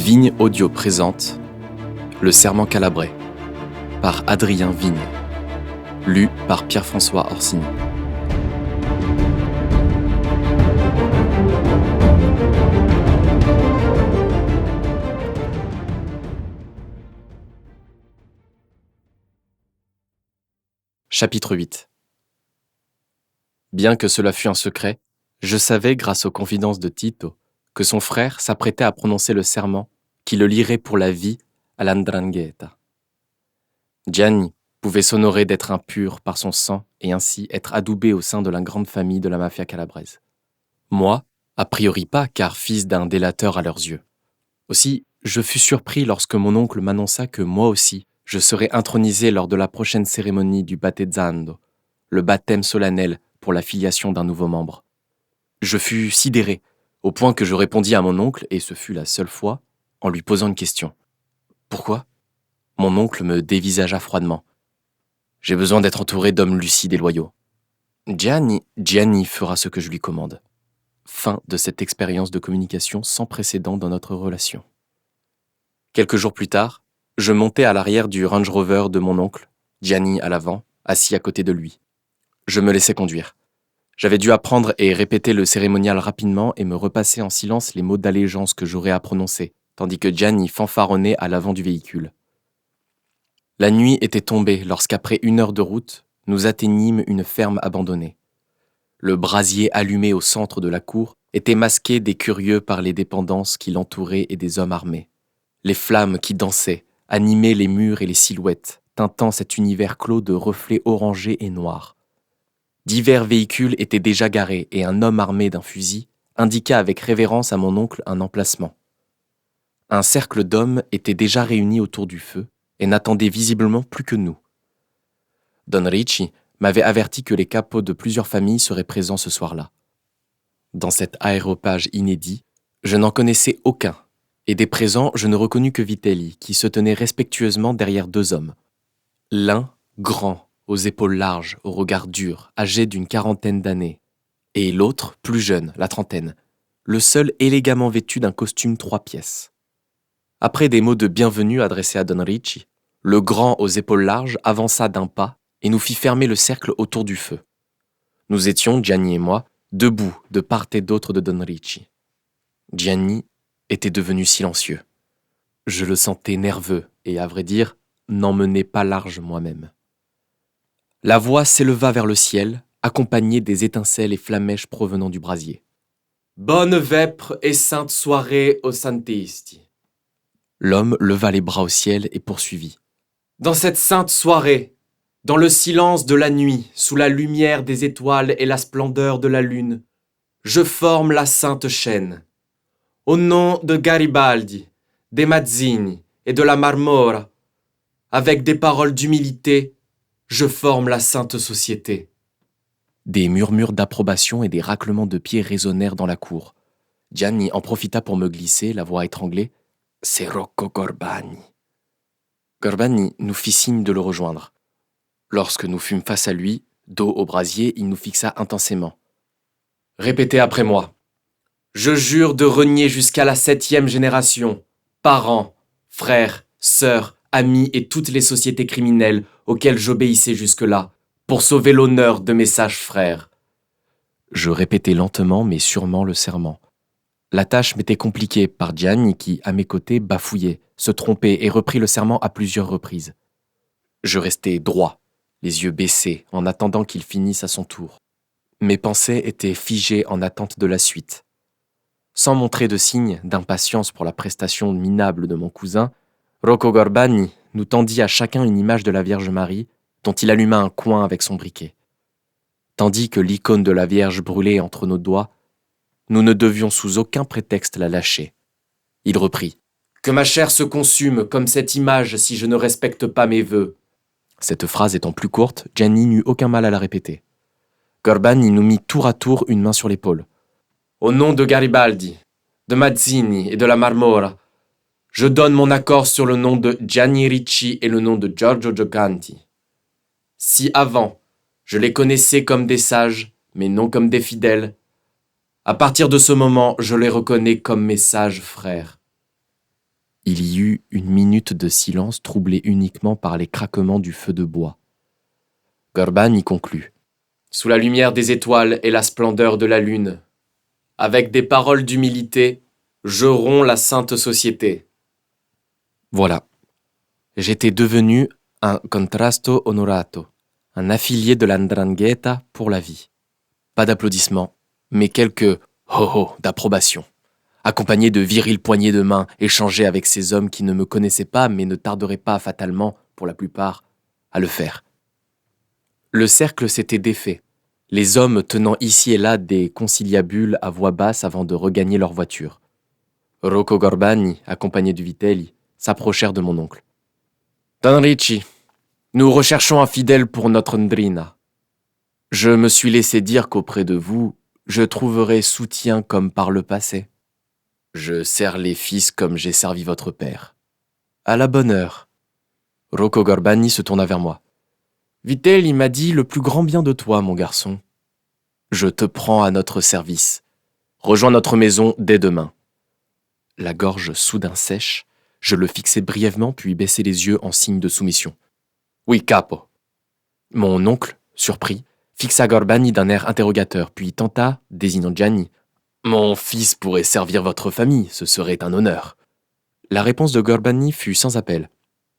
Vigne Audio présente Le Serment calabrais par Adrien Vigne, lu par Pierre-François Orsini. Chapitre 8. Bien que cela fût un secret, je savais, grâce aux confidences de Tito, que son frère s'apprêtait à prononcer le serment qui le lierait pour la vie à l'Ndrangheta. Gianni pouvait s'honorer d'être impur par son sang et ainsi être adoubé au sein de la grande famille de la mafia calabraise. Moi, a priori pas, car fils d'un délateur à leurs yeux. Aussi, je fus surpris lorsque mon oncle m'annonça que moi aussi, je serais intronisé lors de la prochaine cérémonie du battezzando, le baptême solennel pour la filiation d'un nouveau membre. Je fus sidéré, au point que je répondis à mon oncle, et ce fut la seule fois, en lui posant une question. « Pourquoi ?» Mon oncle me dévisagea froidement. « J'ai besoin d'être entouré d'hommes lucides et loyaux. »« Gianni fera ce que je lui commande. » Fin de cette expérience de communication sans précédent dans notre relation. Quelques jours plus tard, je montai à l'arrière du Range Rover de mon oncle, Gianni à l'avant, assis à côté de lui. Je me laissais conduire. J'avais dû apprendre et répéter le cérémonial rapidement et me repasser en silence les mots d'allégeance que j'aurais à prononcer, tandis que Gianni fanfaronnait à l'avant du véhicule. La nuit était tombée lorsqu'après 1 heure de route, nous atteignîmes une ferme abandonnée. Le brasier allumé au centre de la cour était masqué des curieux par les dépendances qui l'entouraient et des hommes armés. Les flammes qui dansaient animaient les murs et les silhouettes, teintant cet univers clos de reflets orangés et noirs. Divers véhicules étaient déjà garés et un homme armé d'un fusil indiqua avec révérence à mon oncle un emplacement. Un cercle d'hommes était déjà réuni autour du feu et n'attendait visiblement plus que nous. Don Ricci m'avait averti que les capots de plusieurs familles seraient présents ce soir-là. Dans cet aéropage inédit, je n'en connaissais aucun, et des présents je ne reconnus que Vitelli, qui se tenait respectueusement derrière 2 hommes. L'un, grand, aux épaules larges, au regard dur, âgé d'une 40aine d'années, et l'autre, plus jeune, la 30aine, le seul élégamment vêtu d'un costume 3 pièces. Après des mots de bienvenue adressés à Don Ricci, le grand aux épaules larges avança d'un pas et nous fit fermer le cercle autour du feu. Nous étions, Gianni et moi, debout de part et d'autre de Don Ricci. Gianni était devenu silencieux. Je le sentais nerveux et, à vrai dire, n'en menais pas large moi-même. La voix s'éleva vers le ciel, accompagnée des étincelles et flammèches provenant du brasier. « Bonne vêpres et sainte soirée aux Santisti !» L'homme leva les bras au ciel et poursuivit. « Dans cette sainte soirée, dans le silence de la nuit, sous la lumière des étoiles et la splendeur de la lune, je forme la sainte chaîne. Au nom de Garibaldi, des Mazzini et de la Marmora, avec des paroles d'humilité, je forme la sainte société. » Des murmures d'approbation et des raclements de pieds résonnèrent dans la cour. Gianni en profita pour me glisser, la voix étranglée. « C'est Rocco Gorbani. » Gorbani nous fit signe de le rejoindre. Lorsque nous fûmes face à lui, dos au brasier, il nous fixa intensément. « Répétez après moi. Je jure de renier jusqu'à la 7e génération, parents, frères, sœurs, amis et toutes les sociétés criminelles auxquelles j'obéissais jusque-là, pour sauver l'honneur de mes sages frères. » Je répétais lentement mais sûrement le serment. La tâche m'était compliquée par Gianni qui, à mes côtés, bafouillait, se trompait et reprit le serment à plusieurs reprises. Je restais droit, les yeux baissés, en attendant qu'il finisse à son tour. Mes pensées étaient figées en attente de la suite. Sans montrer de signe d'impatience pour la prestation minable de mon cousin, Rocco Gorbani nous tendit à chacun une image de la Vierge Marie, dont il alluma un coin avec son briquet. Tandis que l'icône de la Vierge brûlait entre nos doigts, nous ne devions sous aucun prétexte la lâcher. Il reprit. « Que ma chair se consume comme cette image si je ne respecte pas mes vœux. » Cette phrase étant plus courte, Gianni n'eut aucun mal à la répéter. Gorbani nous mit tour à tour une main sur l'épaule. « Au nom de Garibaldi, de Mazzini et de la Marmora, je donne mon accord sur le nom de Gianni Ricci et le nom de Giorgio Giocanti. Si avant, je les connaissais comme des sages, mais non comme des fidèles, à partir de ce moment, je les reconnais comme mes sages frères. » Il y eut une minute de silence troublée uniquement par les craquements du feu de bois. Gorban y conclut. Sous la lumière des étoiles et la splendeur de la lune, avec des paroles d'humilité, je romps la sainte société. Voilà. J'étais devenu un contrasto onorato, un affilié de la 'Ndrangheta pour la vie. Pas d'applaudissements, mais quelques ho-ho d'approbation, accompagnés de virils poignées de main échangées avec ces hommes qui ne me connaissaient pas mais ne tarderaient pas fatalement, pour la plupart, à le faire. Le cercle s'était défait, les hommes tenant ici et là des conciliabules à voix basse avant de regagner leur voiture. Rocco Gorban, accompagné de Vitelli, s'approchèrent de mon oncle. Don Ricci, nous recherchons un fidèle pour notre Ndrina. Je me suis laissé dire qu'auprès de vous, je trouverai soutien comme par le passé. Je sers les fils comme j'ai servi votre père. À la bonne heure. Rocco Gorbani se tourna vers moi. Vitelli m'a dit le plus grand bien de toi, mon garçon. Je te prends à notre service. Rejoins notre maison dès demain. La gorge soudain sèche, je le fixai brièvement puis baissai les yeux en signe de soumission. Oui, capo. Mon oncle, surpris, fixa Gorbani d'un air interrogateur, puis tenta, désignant Gianni. Mon fils pourrait servir votre famille, ce serait un honneur. La réponse de Gorbani fut sans appel.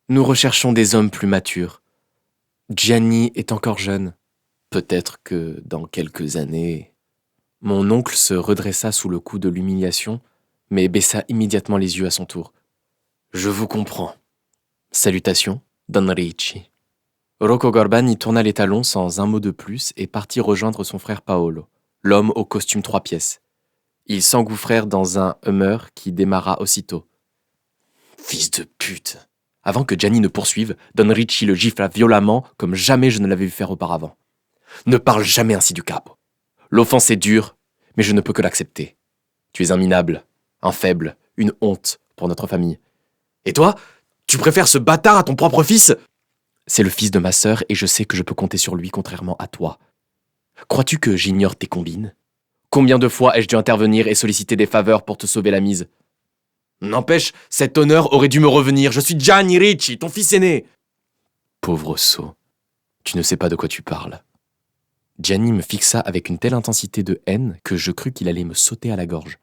Nous recherchons des hommes plus matures. Gianni est encore jeune. Peut-être que dans quelques années... Mon oncle se redressa sous le coup de l'humiliation, mais baissa immédiatement les yeux à son tour. Je vous comprends. Salutations, Don Ricci. Rocco Gorbani tourna les talons sans un mot de plus et partit rejoindre son frère Paolo, l'homme au costume 3 pièces. Ils s'engouffrèrent dans un Hummer qui démarra aussitôt. Fils de pute! Avant que Gianni ne poursuive, Don Ricci le gifla violemment comme jamais je ne l'avais vu faire auparavant. Ne parle jamais ainsi du capo. L'offense est dure, mais je ne peux que l'accepter. Tu es un minable, un faible, une honte pour notre famille. Et toi, tu préfères ce bâtard à ton propre fils? C'est le fils de ma sœur et je sais que je peux compter sur lui contrairement à toi. Crois-tu que j'ignore tes combines? Combien de fois ai-je dû intervenir et solliciter des faveurs pour te sauver la mise? N'empêche, cet honneur aurait dû me revenir. Je suis Gianni Ricci, ton fils aîné. Pauvre sot, tu ne sais pas de quoi tu parles. Gianni me fixa avec une telle intensité de haine que je crus qu'il allait me sauter à la gorge.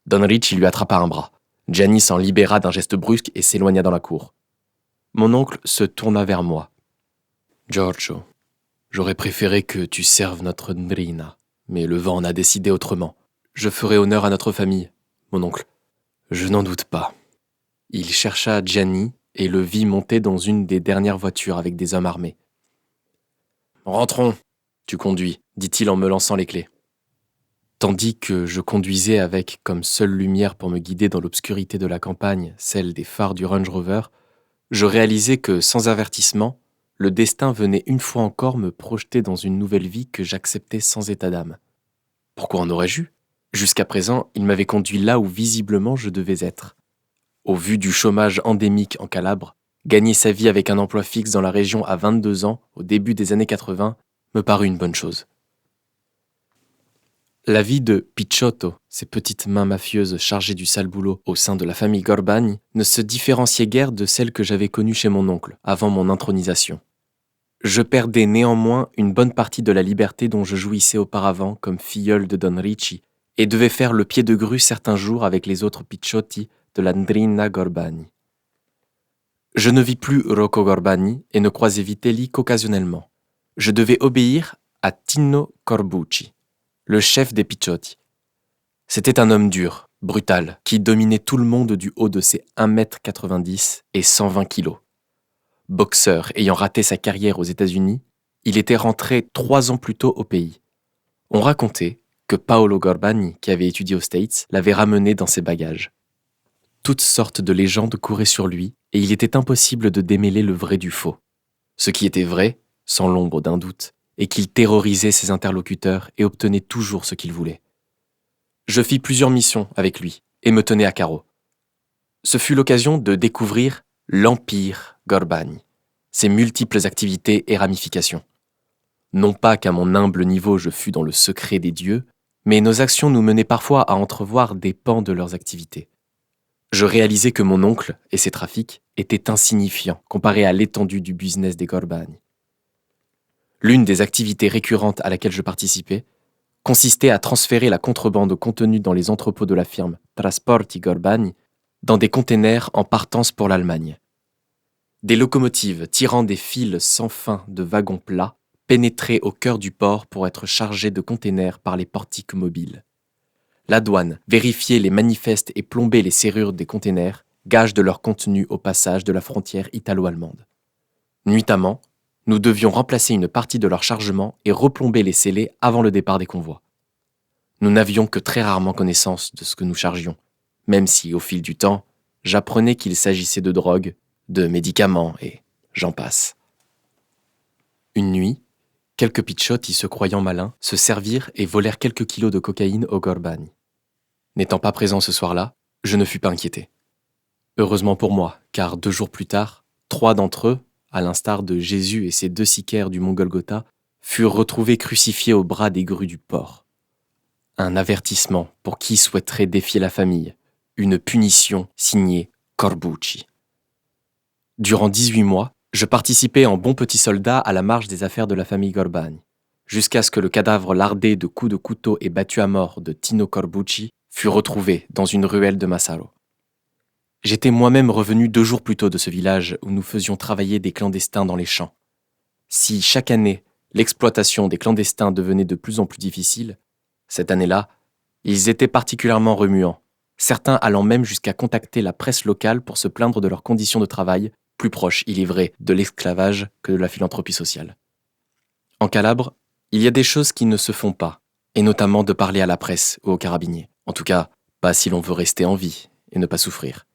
Don Ricci lui attrapa un bras. Gianni s'en libéra d'un geste brusque et s'éloigna dans la cour. Mon oncle se tourna vers moi. Giorgio, j'aurais préféré que tu serves notre Ndrina, mais le vent en a décidé autrement. Je ferai honneur à notre famille, mon oncle. Je n'en doute pas. Il chercha Gianni et le vit monter dans une des dernières voitures avec des hommes armés. Rentrons, tu conduis, dit-il en me lançant les clés. Tandis que je conduisais avec comme seule lumière pour me guider dans l'obscurité de la campagne celle des phares du Range Rover, je réalisais que, sans avertissement, le destin venait une fois encore me projeter dans une nouvelle vie que j'acceptais sans état d'âme. Pourquoi en aurais-je eu? Jusqu'à présent, il m'avait conduit là où visiblement je devais être. Au vu du chômage endémique en Calabre, gagner sa vie avec un emploi fixe dans la région à 22 ans, au début des années 80, me parut une bonne chose. La vie de Picciotto, ces petites mains mafieuses chargées du sale boulot au sein de la famille Gorbani, ne se différenciait guère de celle que j'avais connue chez mon oncle, avant mon intronisation. Je perdais néanmoins une bonne partie de la liberté dont je jouissais auparavant comme filleul de Don Ricci, et devais faire le pied de grue certains jours avec les autres Picciotti de la Ndrina Gorbani. Je ne vis plus Rocco Gorbani et ne croisais Vitelli qu'occasionnellement. Je devais obéir à Tino Corbucci, le chef des Picciotti. C'était un homme dur, brutal, qui dominait tout le monde du haut de ses 1,90 m et 120 kg. Boxeur ayant raté sa carrière aux États-Unis, il était rentré 3 ans plus tôt au pays. On racontait que Paolo Gorbani, qui avait étudié aux States, l'avait ramené dans ses bagages. Toutes sortes de légendes couraient sur lui, et il était impossible de démêler le vrai du faux. Ce qui était vrai, sans l'ombre d'un doute, est qu'il terrorisait ses interlocuteurs et obtenait toujours ce qu'il voulait. Je fis plusieurs missions avec lui, et me tenais à carreau. Ce fut l'occasion de découvrir l'Empire Gorbani, ses multiples activités et ramifications. Non pas qu'à mon humble niveau je fus dans le secret des dieux, mais nos actions nous menaient parfois à entrevoir des pans de leurs activités. Je réalisais que mon oncle et ses trafics étaient insignifiants comparés à l'étendue du business des Gorbani. L'une des activités récurrentes à laquelle je participais consistait à transférer la contrebande contenue dans les entrepôts de la firme Trasporti Gorbani dans des containers en partance pour l'Allemagne. Des locomotives tirant des fils sans fin de wagons plats pénétraient au cœur du port pour être chargées de containers par les portiques mobiles. La douane vérifiait les manifestes et plombait les serrures des containers, gage de leur contenu au passage de la frontière italo-allemande. Nuitamment, nous devions remplacer une partie de leur chargement et replomber les scellés avant le départ des convois. Nous n'avions que très rarement connaissance de ce que nous chargions, même si, au fil du temps, j'apprenais qu'il s'agissait de drogue, de médicaments et j'en passe. Une nuit, quelques pichotis se croyant malins se servirent et volèrent quelques kilos de cocaïne au Gorbani. N'étant pas présent ce soir-là, je ne fus pas inquiété. Heureusement pour moi, car 2 jours plus tard, 3 d'entre eux, à l'instar de Jésus et ses 2 sicaires du mont Golgotha, furent retrouvés crucifiés au bras des grues du port. Un avertissement pour qui souhaiterait défier la famille, une punition signée Corbucci. Durant 18 mois, je participais en bon petit soldat à la marche des affaires de la famille Gorbani, jusqu'à ce que le cadavre lardé de coups de couteau et battu à mort de Tino Corbucci fut retrouvé dans une ruelle de Massaro. J'étais moi-même revenu 2 jours plus tôt de ce village où nous faisions travailler des clandestins dans les champs. Si chaque année, l'exploitation des clandestins devenait de plus en plus difficile, cette année-là, ils étaient particulièrement remuants, certains allant même jusqu'à contacter la presse locale pour se plaindre de leurs conditions de travail, plus proches, il est vrai, de l'esclavage que de la philanthropie sociale. En Calabre, il y a des choses qui ne se font pas, et notamment de parler à la presse ou aux carabiniers. En tout cas, pas si l'on veut rester en vie et ne pas souffrir.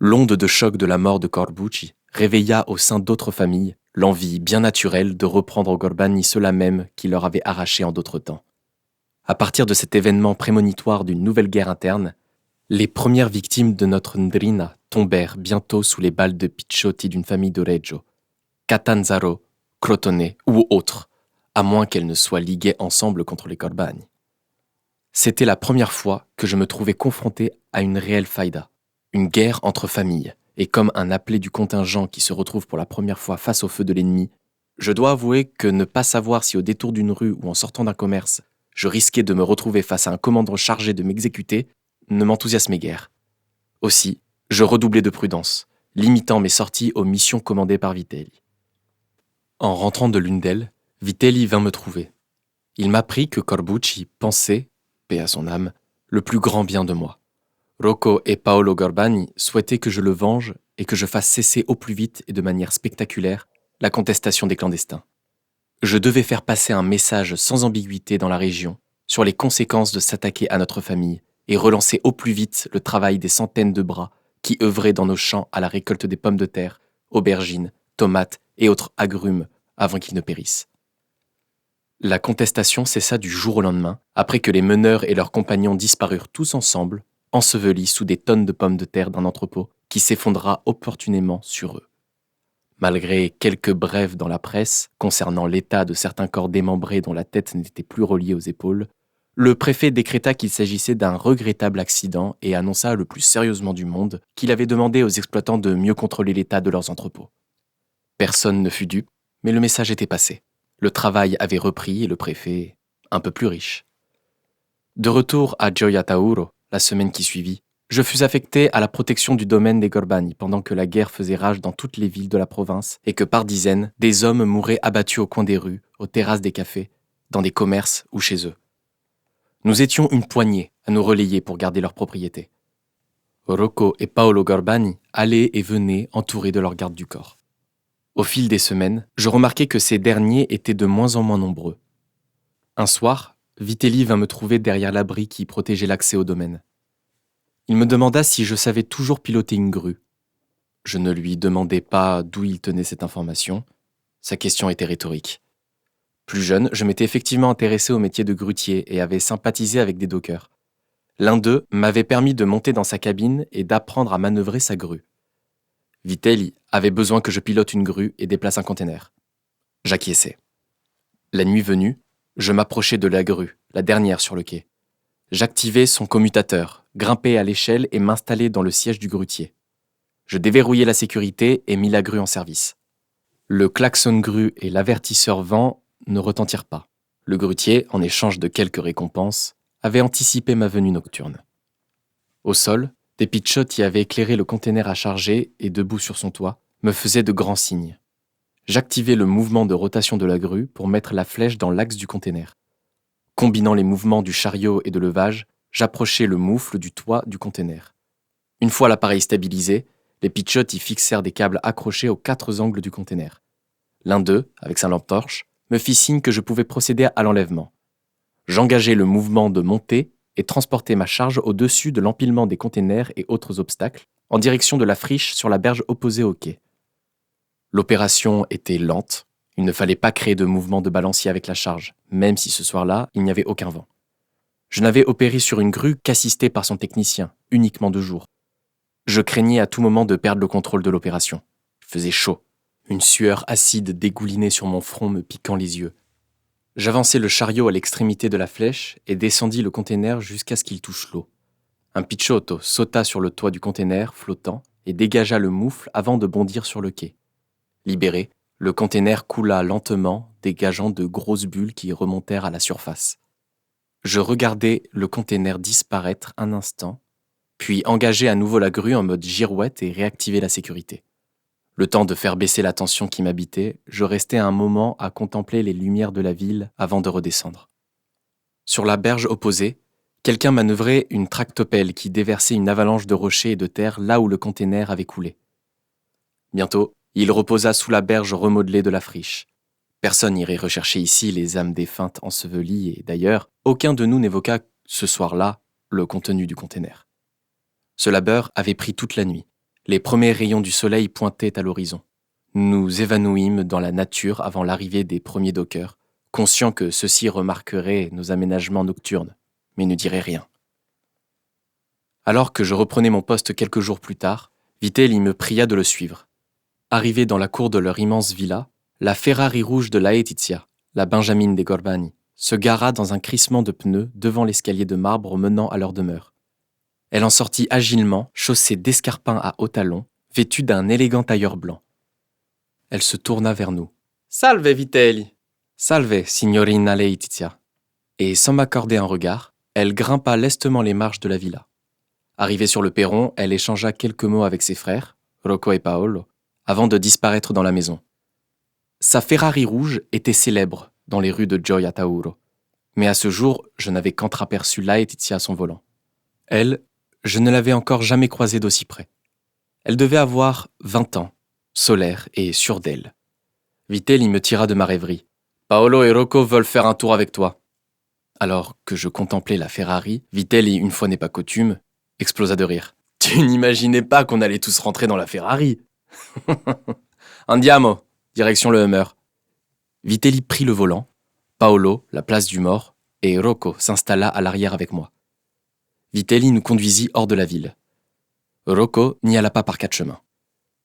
L'onde de choc de la mort de Corbucci réveilla au sein d'autres familles l'envie bien naturelle de reprendre aux Gorbani ceux-là même qui leur avaient arraché en d'autres temps. À partir de cet événement prémonitoire d'une nouvelle guerre interne, les premières victimes de notre Ndrina tombèrent bientôt sous les balles de picciotti d'une famille de Reggio, Catanzaro, Crotone ou autres, à moins qu'elles ne soient liguées ensemble contre les Gorbani. C'était la première fois que je me trouvais confronté à une réelle faïda, une guerre entre familles, et comme un appelé du contingent qui se retrouve pour la première fois face au feu de l'ennemi, je dois avouer que ne pas savoir si au détour d'une rue ou en sortant d'un commerce, je risquais de me retrouver face à un commandant chargé de m'exécuter, ne m'enthousiasmait guère. Aussi, je redoublais de prudence, limitant mes sorties aux missions commandées par Vitelli. En rentrant de l'une d'elles, Vitelli vint me trouver. Il m'apprit que Corbucci pensait, paix à son âme, le plus grand bien de moi. Rocco et Paolo Gorbani souhaitaient que je le venge et que je fasse cesser au plus vite et de manière spectaculaire la contestation des clandestins. Je devais faire passer un message sans ambiguïté dans la région sur les conséquences de s'attaquer à notre famille et relancer au plus vite le travail des centaines de bras qui œuvraient dans nos champs à la récolte des pommes de terre, aubergines, tomates et autres agrumes avant qu'ils ne périssent. La contestation cessa du jour au lendemain, après que les meneurs et leurs compagnons disparurent tous ensemble, ensevelis sous des tonnes de pommes de terre d'un entrepôt qui s'effondra opportunément sur eux. Malgré quelques brèves dans la presse concernant l'état de certains corps démembrés dont la tête n'était plus reliée aux épaules, le préfet décréta qu'il s'agissait d'un regrettable accident et annonça le plus sérieusement du monde qu'il avait demandé aux exploitants de mieux contrôler l'état de leurs entrepôts. Personne ne fut dupe, mais le message était passé. Le travail avait repris et le préfet, un peu plus riche. De retour à Gioia Tauro, la semaine qui suivit, je fus affecté à la protection du domaine des Gorbani pendant que la guerre faisait rage dans toutes les villes de la province et que par dizaines, des hommes mouraient abattus au coin des rues, aux terrasses des cafés, dans des commerces ou chez eux. Nous étions une poignée à nous relayer pour garder leurs propriétés. Rocco et Paolo Gorbani allaient et venaient entourés de leurs gardes du corps. Au fil des semaines, je remarquai que ces derniers étaient de moins en moins nombreux. Un soir, Vitelli vint me trouver derrière l'abri qui protégeait l'accès au domaine. Il me demanda si je savais toujours piloter une grue. Je ne lui demandais pas d'où il tenait cette information. Sa question était rhétorique. Plus jeune, je m'étais effectivement intéressé au métier de grutier et avais sympathisé avec des dockers. L'un d'eux m'avait permis de monter dans sa cabine et d'apprendre à manœuvrer sa grue. Vitelli avait besoin que je pilote une grue et déplace un conteneur. J'acquiesçai. La nuit venue, je m'approchai de la grue, la dernière sur le quai. J'activai son commutateur, grimpai à l'échelle et m'installai dans le siège du grutier. Je déverrouillai la sécurité et mis la grue en service. Le klaxon grue et l'avertisseur vent ne retentirent pas. Le grutier, en échange de quelques récompenses, avait anticipé ma venue nocturne. Au sol, des pitchots y avaient éclairé le conteneur à charger et, debout sur son toit, me faisaient de grands signes. J'activai le mouvement de rotation de la grue pour mettre la flèche dans l'axe du conteneur. Combinant les mouvements du chariot et de levage, j'approchai le moufle du toit du conteneur. Une fois l'appareil stabilisé, les pitchots y fixèrent des câbles accrochés aux 4 angles du conteneur. L'un d'eux, avec sa lampe torche, me fit signe que je pouvais procéder à l'enlèvement. J'engageai le mouvement de montée et transportai ma charge au-dessus de l'empilement des conteneurs et autres obstacles, en direction de la friche sur la berge opposée au quai. L'opération était lente, il ne fallait pas créer de mouvement de balancier avec la charge, même si ce soir-là, il n'y avait aucun vent. Je n'avais opéré sur une grue qu'assisté par son technicien, uniquement de jour. Je craignais à tout moment de perdre le contrôle de l'opération. Il faisait chaud. Une sueur acide dégoulinait sur mon front, me piquant les yeux. J'avançai le chariot à l'extrémité de la flèche et descendis le conteneur jusqu'à ce qu'il touche l'eau. Un pitchotto sauta sur le toit du conteneur flottant et dégagea le moufle avant de bondir sur le quai. Libéré, le conteneur coula lentement, dégageant de grosses bulles qui remontèrent à la surface. Je regardai le conteneur disparaître un instant, puis engager à nouveau la grue en mode girouette et réactiver la sécurité. Le temps de faire baisser la tension qui m'habitait, je restai un moment à contempler les lumières de la ville avant de redescendre. Sur la berge opposée, quelqu'un manœuvrait une tractopelle qui déversait une avalanche de rochers et de terre là où le conteneur avait coulé. Bientôt, il reposa sous la berge remodelée de la friche. Personne n'irait rechercher ici les âmes défuntes ensevelies et d'ailleurs, aucun de nous n'évoqua ce soir-là le contenu du conteneur. Ce labeur avait pris toute la nuit. Les premiers rayons du soleil pointaient à l'horizon. Nous évanouîmes dans la nature avant l'arrivée des premiers dockers, conscients que ceux-ci remarqueraient nos aménagements nocturnes, mais ne diraient rien. Alors que je reprenais mon poste quelques jours plus tard, Vitelli me pria de le suivre. Arrivé dans la cour de leur immense villa, la Ferrari rouge de Laetitia, la Benjamin des Gorbani, se gara dans un crissement de pneus devant l'escalier de marbre menant à leur demeure. Elle en sortit agilement, chaussée d'escarpins à hauts talons, vêtue d'un élégant tailleur blanc. Elle se tourna vers nous. « Salve, Vitelli !»« Salve, signorina Laetitia !» Et sans m'accorder un regard, elle grimpa lestement les marches de la villa. Arrivée sur le perron, elle échangea quelques mots avec ses frères, Rocco et Paolo, avant de disparaître dans la maison. Sa Ferrari rouge était célèbre dans les rues de Gioia Tauro, mais à ce jour, je n'avais qu'entreaperçu Laetitia à son volant. Elle, je ne l'avais encore jamais croisée d'aussi près. Elle devait avoir 20 ans, solaire et sûre d'elle. Vitelli me tira de ma rêverie. « Paolo et Rocco veulent faire un tour avec toi. » Alors que je contemplais la Ferrari, Vitelli, une fois n'est pas coutume, explosa de rire. « Tu n'imaginais pas qu'on allait tous rentrer dans la Ferrari ?»« Andiamo !» direction le Hummer. Vitelli prit le volant, Paolo, la place du mort, et Rocco s'installa à l'arrière avec moi. Vitelli nous conduisit hors de la ville. Rocco n'y alla pas par 4 chemins.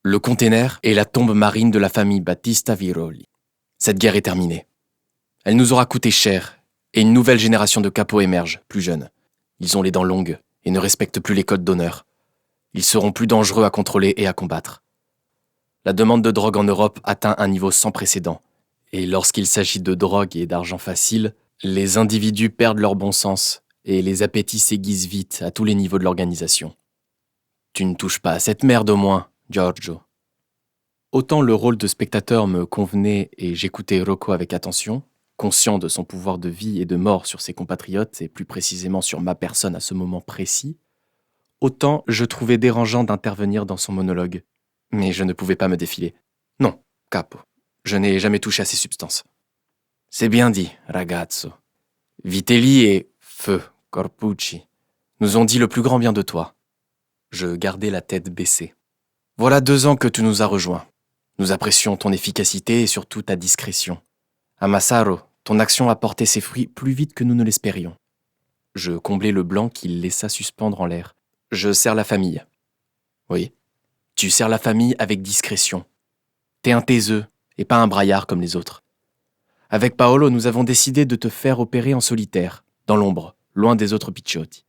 Le container est la tombe marine de la famille Battista Viroli. Cette guerre est terminée. Elle nous aura coûté cher, et une nouvelle génération de capots émerge, plus jeunes. Ils ont les dents longues et ne respectent plus les codes d'honneur. Ils seront plus dangereux à contrôler et à combattre. La demande de drogue en Europe atteint un niveau sans précédent, et lorsqu'il s'agit de drogue et d'argent facile, les individus perdent leur bon sens et les appétits s'aiguisent vite à tous les niveaux de l'organisation. Tu ne touches pas à cette merde au moins, Giorgio. Autant le rôle de spectateur me convenait et j'écoutais Rocco avec attention, conscient de son pouvoir de vie et de mort sur ses compatriotes et plus précisément sur ma personne à ce moment précis, autant je trouvais dérangeant d'intervenir dans son monologue. Mais je ne pouvais pas me défiler. Non, capo, je n'ai jamais touché à ces substances. C'est bien dit, ragazzo. Vitelli et Feu Corpucci nous ont dit le plus grand bien de toi. Je gardai la tête baissée. Voilà 2 ans que tu nous as rejoints. Nous apprécions ton efficacité et surtout ta discrétion. À Massaro, ton action a porté ses fruits plus vite que nous ne l'espérions. Je comblai le blanc qu'il laissa suspendre en l'air. Je sers la famille. Oui. Tu sers la famille avec discrétion. T'es un taiseux et pas un braillard comme les autres. Avec Paolo, nous avons décidé de te faire opérer en solitaire, dans l'ombre, loin des autres picciotti.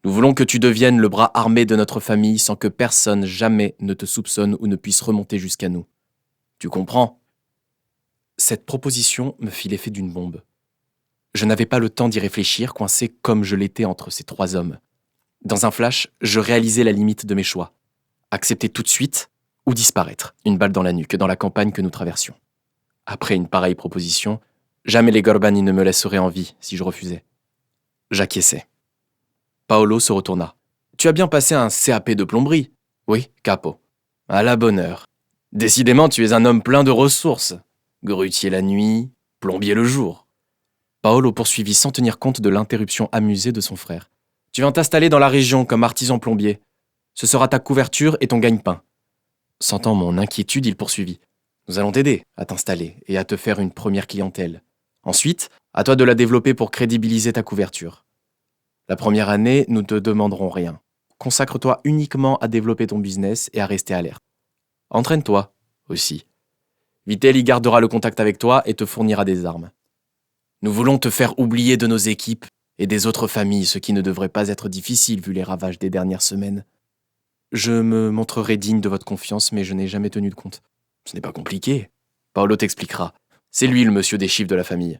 Nous voulons que tu deviennes le bras armé de notre famille sans que personne jamais ne te soupçonne ou ne puisse remonter jusqu'à nous. Tu comprends ? Cette proposition me fit l'effet d'une bombe. Je n'avais pas le temps d'y réfléchir, coincé comme je l'étais entre ces trois hommes. Dans un flash, je réalisais la limite de mes choix. Accepter tout de suite ou disparaître, une balle dans la nuque, dans la campagne que nous traversions. Après une pareille proposition, jamais les Gorbani ne me laisseraient en vie si je refusais. J'acquiesçais. Paolo se retourna. « Tu as bien passé un CAP de plomberie ?»« Oui, capo. »« À la bonne heure. Décidément, tu es un homme plein de ressources. Grutier la nuit, plombier le jour. » Paolo poursuivit sans tenir compte de l'interruption amusée de son frère. « Tu vas t'installer dans la région comme artisan plombier. Ce sera ta couverture et ton gagne-pain. » Sentant mon inquiétude, il poursuivit. « Nous allons t'aider à t'installer et à te faire une première clientèle. Ensuite, à toi de la développer pour crédibiliser ta couverture. La première année, nous ne te demanderons rien. Consacre-toi uniquement à développer ton business et à rester alerte. Entraîne-toi aussi. Vitelli gardera le contact avec toi et te fournira des armes. Nous voulons te faire oublier de nos équipes et des autres familles, ce qui ne devrait pas être difficile vu les ravages des dernières semaines. Je me montrerai digne de votre confiance, mais je n'ai jamais tenu de compte. Ce n'est pas compliqué. Paolo t'expliquera. C'est lui le monsieur des chiffres de la famille.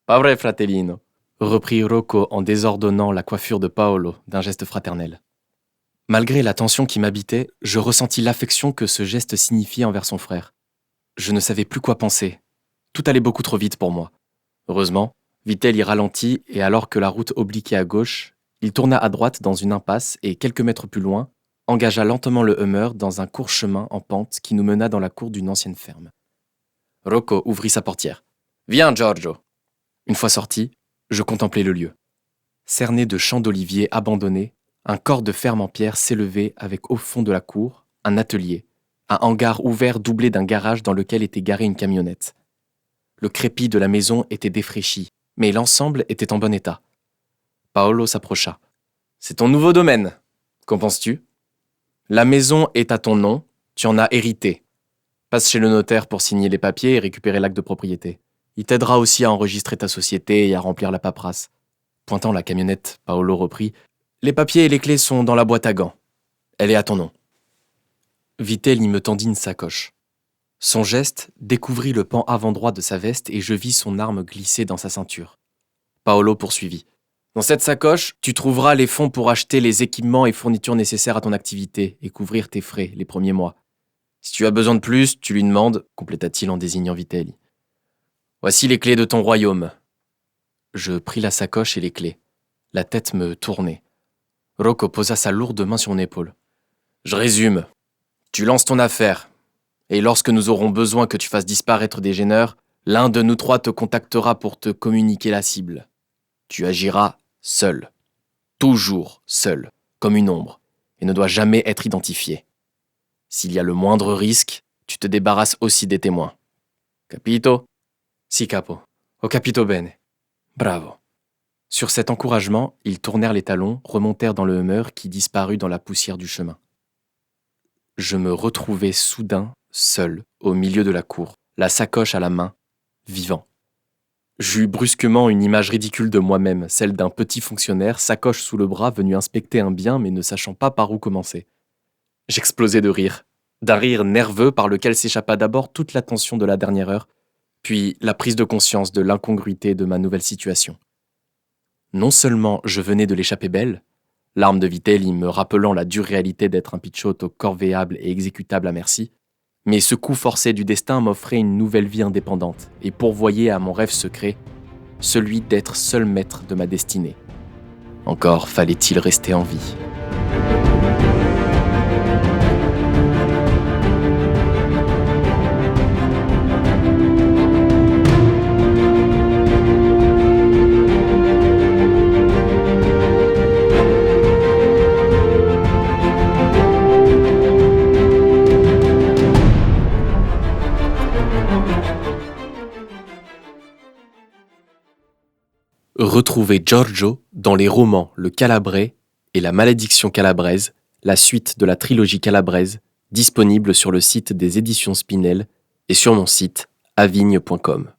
Pas vrai, fratellino, reprit Rocco en désordonnant la coiffure de Paolo d'un geste fraternel. Malgré la tension qui m'habitait, je ressentis l'affection que ce geste signifiait envers son frère. Je ne savais plus quoi penser. Tout allait beaucoup trop vite pour moi. Heureusement, Vitelli ralentit et alors que la route obliquait à gauche, il tourna à droite dans une impasse et quelques mètres plus loin, engagea lentement le Hummer dans un court chemin en pente qui nous mena dans la cour d'une ancienne ferme. Rocco ouvrit sa portière. « Viens, Giorgio !» Une fois sorti, je contemplais le lieu. Cerné de champs d'oliviers abandonnés, un corps de ferme en pierre s'élevait avec au fond de la cour un atelier, un hangar ouvert doublé d'un garage dans lequel était garée une camionnette. Le crépi de la maison était défraîchi, mais l'ensemble était en bon état. Paolo s'approcha. « C'est ton nouveau domaine. Qu'en penses-tu ? La maison est à ton nom, tu en as hérité. Passe chez le notaire pour signer les papiers et récupérer l'acte de propriété. Il t'aidera aussi à enregistrer ta société et à remplir la paperasse. » Pointant la camionnette, Paolo reprit. « Les papiers et les clés sont dans la boîte à gants. Elle est à ton nom. » Vitelli me tendit une sacoche. Son geste découvrit le pan avant droit de sa veste et je vis son arme glisser dans sa ceinture. Paolo poursuivit. « Dans cette sacoche, tu trouveras les fonds pour acheter les équipements et fournitures nécessaires à ton activité et couvrir tes frais les premiers mois. Si tu as besoin de plus, tu lui demandes, compléta-t-il en désignant Vitelli. Voici les clés de ton royaume. » Je pris la sacoche et les clés. La tête me tournait. Rocco posa sa lourde main sur mon épaule. « Je résume. Tu lances ton affaire. Et lorsque nous aurons besoin que tu fasses disparaître des gêneurs, l'un de nous trois te contactera pour te communiquer la cible. Tu agiras seul. Toujours seul, comme une ombre, et ne dois jamais être identifié. S'il y a le moindre risque, tu te débarrasses aussi des témoins. Capito ? Si, capo. Ho capito bene. Bravo. Sur cet encouragement, ils tournèrent les talons, remontèrent dans le Hummer qui disparut dans la poussière du chemin. Je me retrouvai soudain, seul, au milieu de la cour, la sacoche à la main, vivant. J'eus brusquement une image ridicule de moi-même, celle d'un petit fonctionnaire, sacoche sous le bras, venu inspecter un bien mais ne sachant pas par où commencer. J'explosai de rire, d'un rire nerveux par lequel s'échappa d'abord toute l'attention de la dernière heure, puis la prise de conscience de l'incongruité de ma nouvelle situation. Non seulement je venais de l'échapper belle, l'arme de Vitelli me rappelant la dure réalité d'être un picciotto corvéable et exécutable à merci, mais ce coup forcé du destin m'offrait une nouvelle vie indépendante et pourvoyait à mon rêve secret, celui d'être seul maître de ma destinée. Encore fallait-il rester en vie. Retrouvez Giorgio dans les romans Le Calabrais et La Malédiction calabraise, la suite de la trilogie calabraise, disponible sur le site des éditions Spinel et sur mon site avigne.com.